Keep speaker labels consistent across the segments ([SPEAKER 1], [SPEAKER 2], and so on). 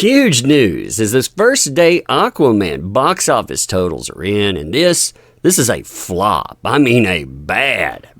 [SPEAKER 1] huge news is this first day Aquaman box office totals are in, and this is a flop. I mean, a bad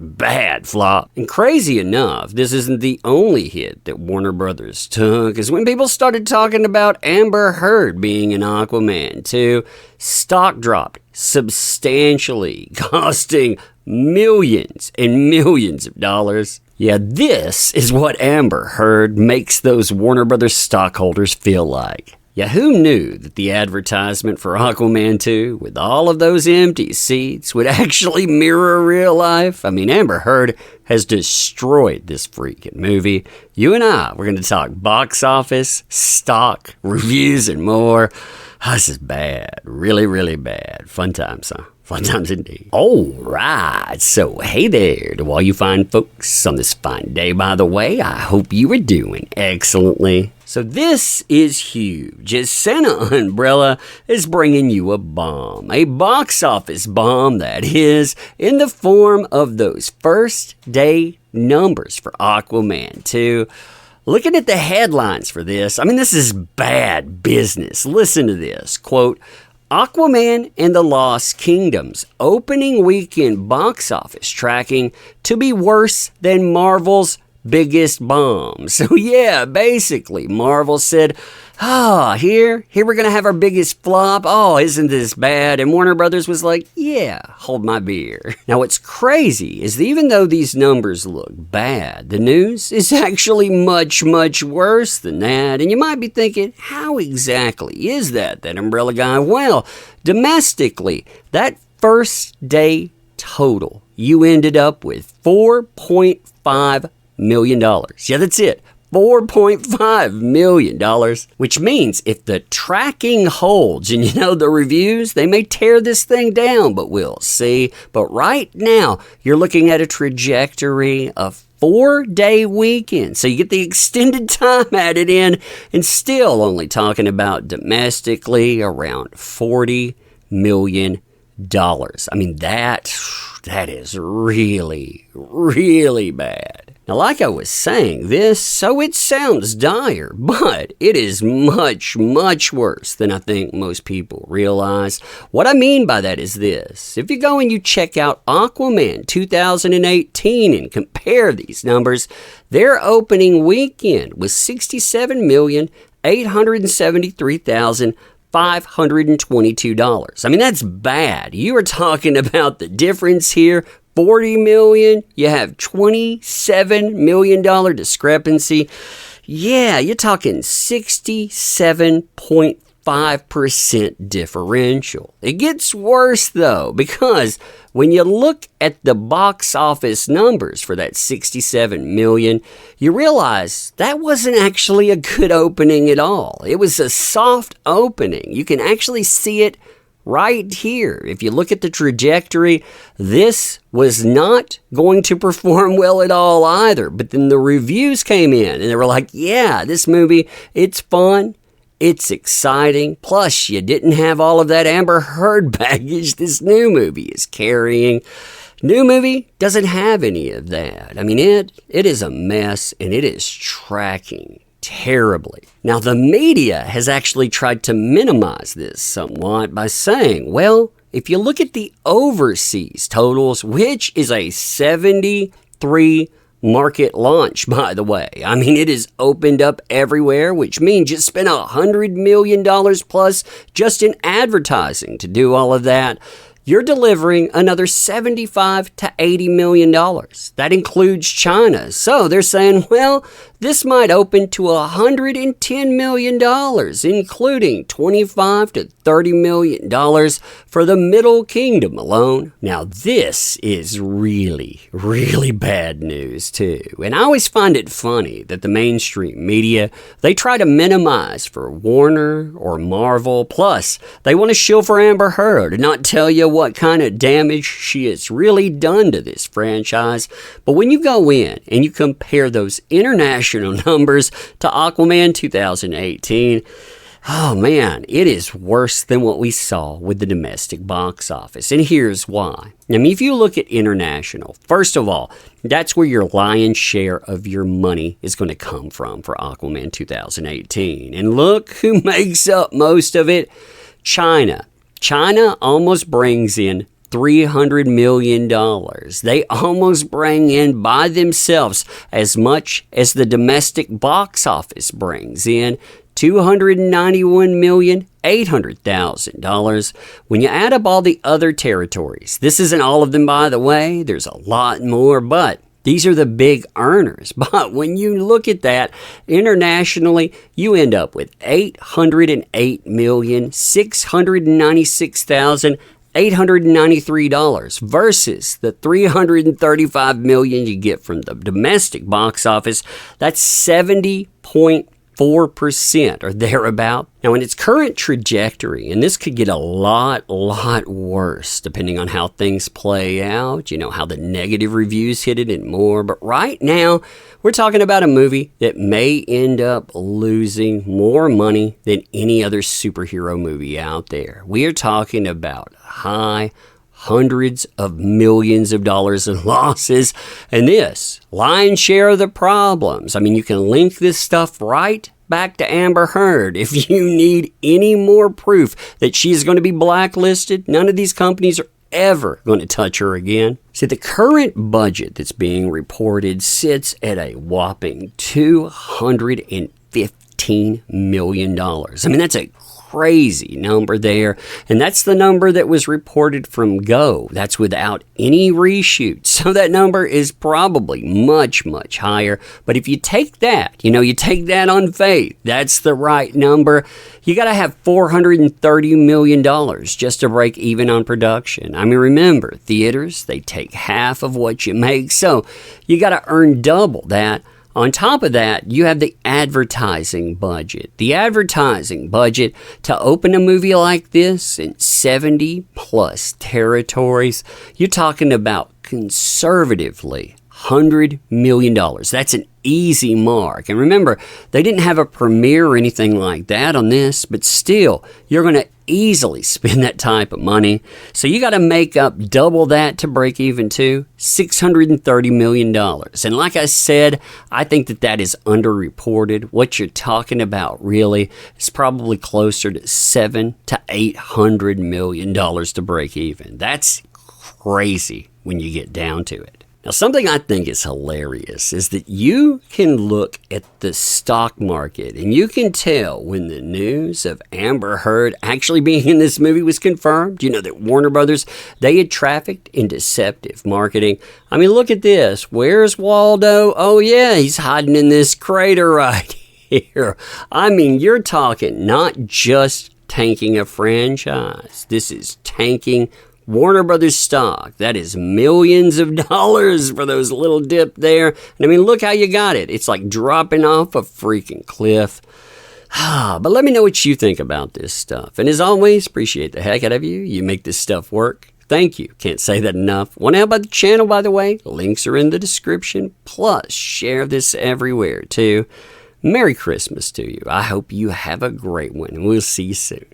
[SPEAKER 1] flop. And crazy enough, this isn't the only hit that Warner Brothers took, as when people started talking about Amber Heard being in Aquaman 2, stock dropped substantially, costing millions and millions of dollars. Yeah, this is what Amber Heard makes those Warner Brothers stockholders feel like. Yeah, who knew that the advertisement for Aquaman 2, with all of those empty seats, would actually mirror real life? I mean, Amber Heard has destroyed this freaking movie. You and I, we're going to talk box office, stock, reviews, and more. This is bad. Really bad. Fun times, huh? Fun times indeed. All right. So, hey there to all you fine folks on this fine day, by the way. I hope you are doing excellently. So this is huge, as Santa Umbrella is bringing you a bomb. A box office bomb, that is, in the form of those first day numbers for Aquaman 2. Looking at the headlines for this, I mean, this is bad business. Listen to this. Quote, Aquaman and the Lost Kingdom's opening weekend box office tracking to be worse than Marvel's biggest bomb. So yeah, basically, Marvel said, here we're going to have our biggest flop. Oh, isn't this bad? And Warner Brothers was like, yeah, hold my beer. Now, what's crazy is that even though these numbers look bad, the news is actually much worse than that. And you might be thinking, how exactly is that Umbrella Guy? Well, domestically, that first day total, you ended up with $4.5 million. Yeah, that's it. $4.5 million, which means if the tracking holds, and the reviews, they may tear this thing down, but we'll see. But right now, you're looking at a trajectory of 4-day weekend. So you get the extended time added in, and still only talking about domestically around $40 million. I mean, that is really bad. Now, like I was saying, so it sounds dire, but it is much worse than I think most people realize. What I mean by that is this. If you go and you check out Aquaman 2018 and compare these numbers, their opening weekend was $67,873,522. I mean, that's bad. You are talking about the difference here. $40 million, you have $27 million discrepancy. Yeah, you're talking 67.5% differential. It gets worse though, because when you look at the box office numbers for that $67 million, you realize that wasn't actually a good opening at all. It was a soft opening. You can actually see it right here. If you look at the trajectory, this was not going to perform well at all either. But then the reviews came in and they were like, yeah, this movie, it's fun, it's exciting. Plus, you didn't have all of that Amber Heard baggage this new movie is carrying. New movie doesn't have any of that. I mean, it is a mess, and it is tracking terribly. Now, the media has actually tried to minimize this somewhat by saying, well, if you look at the overseas totals, which is a 73 market launch, by the way. I mean, it is opened up everywhere, which means you spent $100 million plus just in advertising to do all of that. You're delivering another $75 to $80 million. That includes China. So they're saying, well, this might open to $110 million, including $25 to $30 million for the Middle Kingdom alone. Now, this is really bad news, too. And I always find it funny that the mainstream media, they try to minimize for Warner or Marvel. Plus, they want to shill for Amber Heard and not tell you what kind of damage she has really done to this franchise. But when you go in and you compare those international numbers to Aquaman 2018, Oh man, it is worse than what we saw with the domestic box office. And here's why. I mean, if you look at international, first of all, that's where your lion's share of your money is going to come from for Aquaman 2018. And look who makes up most of it. China. China almost brings in $300 million. They almost bring in by themselves as much as the domestic box office brings in, $291,800,000. When you add up all the other territories, this isn't all of them, by the way, there's a lot more, but these are the big earners. But when you look at that internationally, you end up with $808,696,893 versus the $335 million you get from the domestic box office. That's 70.4% or thereabout. Now, in its current trajectory, and this could get a lot worse depending on how things play out, you know, how the negative reviews hit it and more. But right now, we're talking about a movie that may end up losing more money than any other superhero movie out there. We are talking about high hundreds of millions of dollars in losses, and this lion's share of the problems. I mean, you can link this stuff right back to Amber Heard. If you need any more proof that she's going to be blacklisted, none of these companies are ever going to touch her again. See, the current budget that's being reported sits at a whopping $215 million. I mean, that's a crazy number there, and that's the number that was reported from Go. That's without any reshoots, so that number is probably much higher. But if you take that, you take that on faith, that's the right number. You got to have $430 million just to break even on production. I mean, remember, theaters, they take half of what you make, so you got to earn double that. On top of that, you have the advertising budget. The advertising budget to open a movie like this in 70 plus territories, you're talking about conservatively $100 million. That's an easy mark. And remember, they didn't have a premiere or anything like that on this, but still, you're going to easily spend that type of money. So you got to make up double that to break even too, $630 million. And like I said, I think that is underreported. What you're talking about really is probably closer to $700 to $800 million to break even. That's crazy when you get down to it. Now, something I think is hilarious is that you can look at the stock market and you can tell when the news of Amber Heard actually being in this movie was confirmed. You know that Warner Brothers, they had trafficked in deceptive marketing. I mean, look at this. Where's Waldo? Oh, yeah, he's hiding in this crater right here. I mean, you're talking not just tanking a franchise. This is tanking Warner Brothers stock. That is millions of dollars for those little dip there. And I mean, look how you got it. It's like dropping off a freaking cliff. But let me know what you think about this stuff. And as always, appreciate the heck out of you. You make this stuff work. Thank you. Can't say that enough. Want to help out the channel, by the way? Links are in the description. Plus, share this everywhere, too. Merry Christmas to you. I hope you have a great one. We'll see you soon.